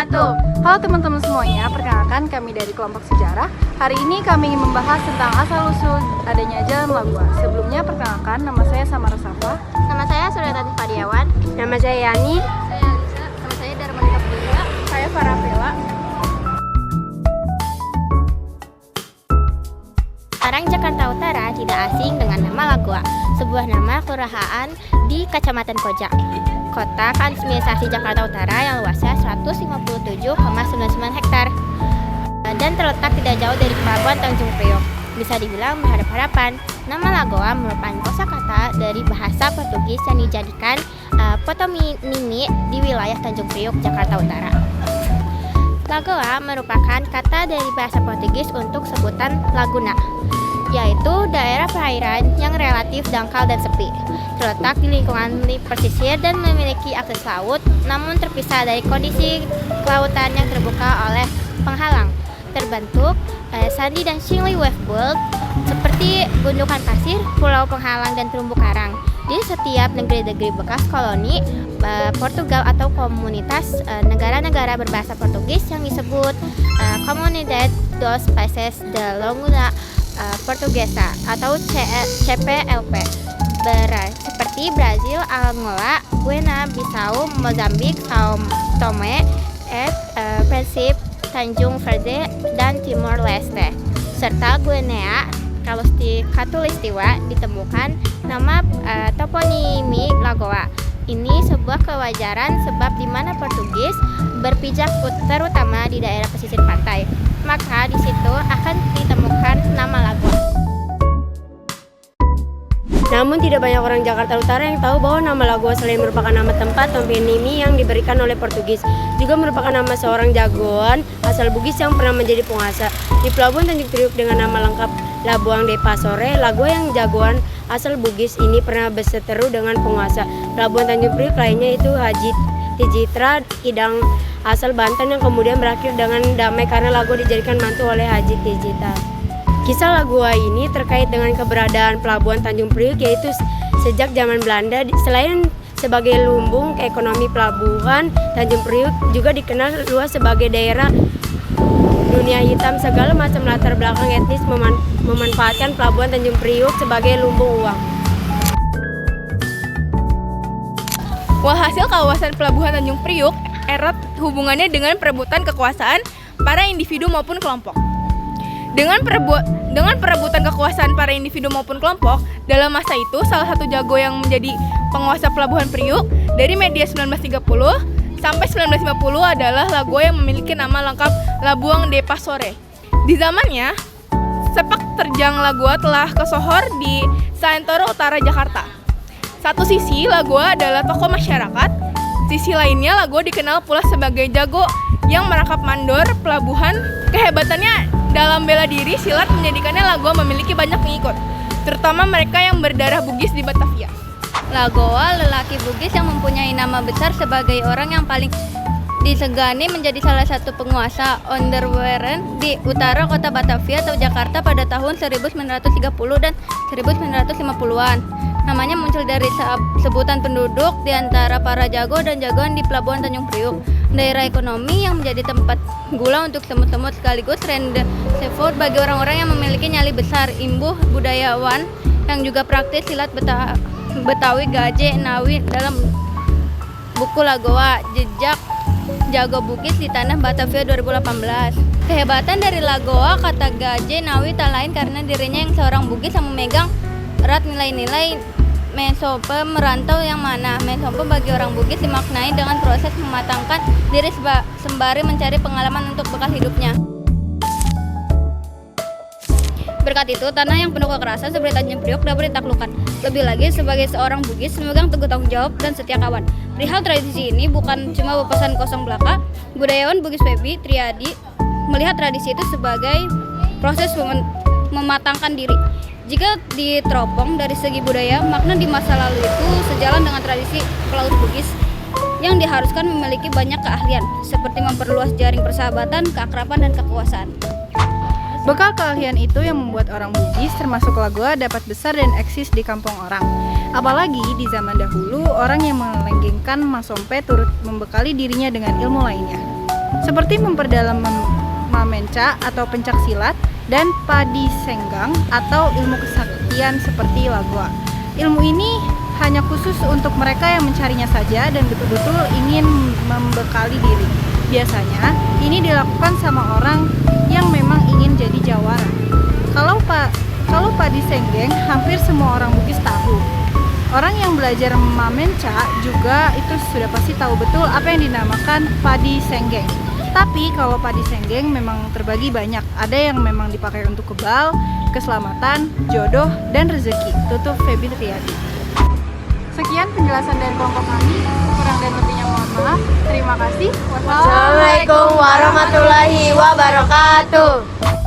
wabarakatuh. Halo teman-teman semuanya, perkenalkan kami dari kelompok sejarah. Hari ini kami ingin membahas tentang asal-usul adanya Jalan Lagua. Sebelumnya perkenalkan, nama saya Samara Safa. Nama saya Suryatati Fadiawan. Nama saya Yani. Saya Alisa. Nama saya Darmanika Putria. Saya Farafela. Orang Jakarta Utara tidak asing dengan nama Lagua, sebuah nama kelurahan di Kecamatan Koja, Kota Administrasi Jakarta Utara yang luasnya 157,99 hektar dan terletak tidak jauh dari Pelabuhan Tanjung Priok. Bisa dibilang berharap-harapan. Nama Lagoa merupakan kosakata dari bahasa Portugis yang dijadikan potonimi di wilayah Tanjung Priok, Jakarta Utara. Lagoa merupakan kata dari bahasa Portugis untuk sebutan laguna, yaitu daerah perairan yang relatif dangkal dan sepi, terletak di lingkungan pesisir dan memiliki akses laut, namun terpisah dari kondisi kelautan yang terbuka oleh penghalang. Terbentuk sandi dan shingly waveboard seperti gundukan pasir, pulau penghalang dan terumbu karang. Di setiap negeri-negeri bekas koloni Portugal atau komunitas negara-negara berbahasa Portugis yang disebut Comunidade dos Países da Língua Portuguesa atau CPLP, seperti Brazil, Angola, Guinea-Bissau, Mozambik, São Tomé et Príncipe, Tanjung Verde, dan Timor Leste, serta Guinea Khatulistiwa ditemukan nama toponimi Lagoa. Ini sebuah kewajaran sebab di mana Portugis berpijak terutama di daerah pesisir pantai, maka di situ akan ditemukan nama Lagoa. Namun tidak banyak orang Jakarta Utara yang tahu bahwa nama Lagoa selain merupakan nama tempat toponimi yang diberikan oleh Portugis, juga merupakan nama seorang jagoan asal Bugis yang pernah menjadi penguasa. Di Pelabuhan Tanjung Priok dengan nama lengkap Labuang de Pasore, Lagoa yang jagoan asal Bugis ini pernah berseteru dengan penguasa Pelabuhan Tanjung Priok lainnya, itu Haji Tijitra Idang asal Banten, yang kemudian berakhir dengan damai karena Lagoa dijadikan mantu oleh Haji Tijitra. Kisah Lagoa ini terkait dengan keberadaan Pelabuhan Tanjung Priok, yaitu sejak zaman Belanda. Selain sebagai lumbung ekonomi, Pelabuhan Tanjung Priok juga dikenal luas sebagai daerah dunia hitam. Segala macam latar belakang etnis memanfaatkan Pelabuhan Tanjung Priok sebagai lumbung uang. Walhasil kawasan Pelabuhan Tanjung Priok erat hubungannya dengan perebutan kekuasaan para individu maupun kelompok. Dengan perebutan kekuasaan para individu maupun kelompok, dalam masa itu salah satu jago yang menjadi penguasa Pelabuhan Priok dari media 1930 sampai 1950 adalah Lagoa yang memiliki nama lengkap Labuang de Pasore. Di zamannya, sepak terjang Lagoa telah kesohor di Santoro Utara, Jakarta. Satu sisi Lagoa adalah tokoh masyarakat, sisi lainnya Lagoa dikenal pula sebagai jago yang merangkap mandor pelabuhan. Kehebatannya dalam bela diri silat menjadikannya Lagoa memiliki banyak pengikut, terutama mereka yang berdarah Bugis di Batavia. Lagoa, lelaki Bugis yang mempunyai nama besar sebagai orang yang paling disegani, menjadi salah satu penguasa Onderweren di utara kota Batavia atau Jakarta pada tahun 1930 dan 1950-an. Namanya muncul dari sebutan penduduk di antara para jago dan jagoan di Pelabuhan Tanjung Priok, daerah ekonomi yang menjadi tempat gula untuk semut-semut sekaligus rendezvous bagi orang-orang yang memiliki nyali besar, imbuh budayawan yang juga praktis silat Betawi Gaje Nawi. Dalam buku Lagoa, Jejak Jago Bugis di Tanah Batavia 2018. Kehebatan dari Lagoa, kata Gaje Nawi, tak lain karena dirinya yang seorang Bugis yang memegang erat nilai-nilai Mesope merantau, yang mana Mesope bagi orang Bugis dimaknai dengan proses mematangkan diri sembari mencari pengalaman untuk bekal hidupnya. Berkat itu, tanah yang penuh kekerasan seperti Tanjung Priok dapat ditaklukkan. Lebih lagi, sebagai seorang Bugis memegang teguh tanggung jawab dan setia kawan. Perihal tradisi ini bukan cuma pesan kosong belaka. Budayawan Bugis Febi Triadi melihat tradisi itu sebagai proses mematangkan diri. Jika diteropong dari segi budaya, makna di masa lalu itu sejalan dengan tradisi pelaut Bugis yang diharuskan memiliki banyak keahlian, seperti memperluas jaring persahabatan, keakraban, dan kekuasaan. Bekal keahlian itu yang membuat orang Bugis termasuk Lagoa dapat besar dan eksis di kampung orang. Apalagi di zaman dahulu, orang yang melenggengkan Masompe turut membekali dirinya dengan ilmu lainnya. seperti memperdalam mamenca atau pencak silat dan padi senggang atau ilmu kesaktian seperti lagua. Ilmu ini hanya khusus untuk mereka yang mencarinya saja dan betul-betul ingin membekali diri. Biasanya ini dilakukan sama orang yang memang ingin jadi jawara. Kalau padi senggeng hampir semua orang Bugis tahu. Orang yang belajar mamenca juga itu sudah pasti tahu betul apa yang dinamakan padi senggeng. Tapi kalau padi senggeng memang terbagi banyak. Ada yang memang dipakai untuk kebal, keselamatan, jodoh, dan rezeki. Tutup Feby Riyadi. Sekian penjelasan dari kelompok kami. Kurang dan lebihnya mohon maaf. Terima kasih. Assalamualaikum warahmatullahi wabarakatuh.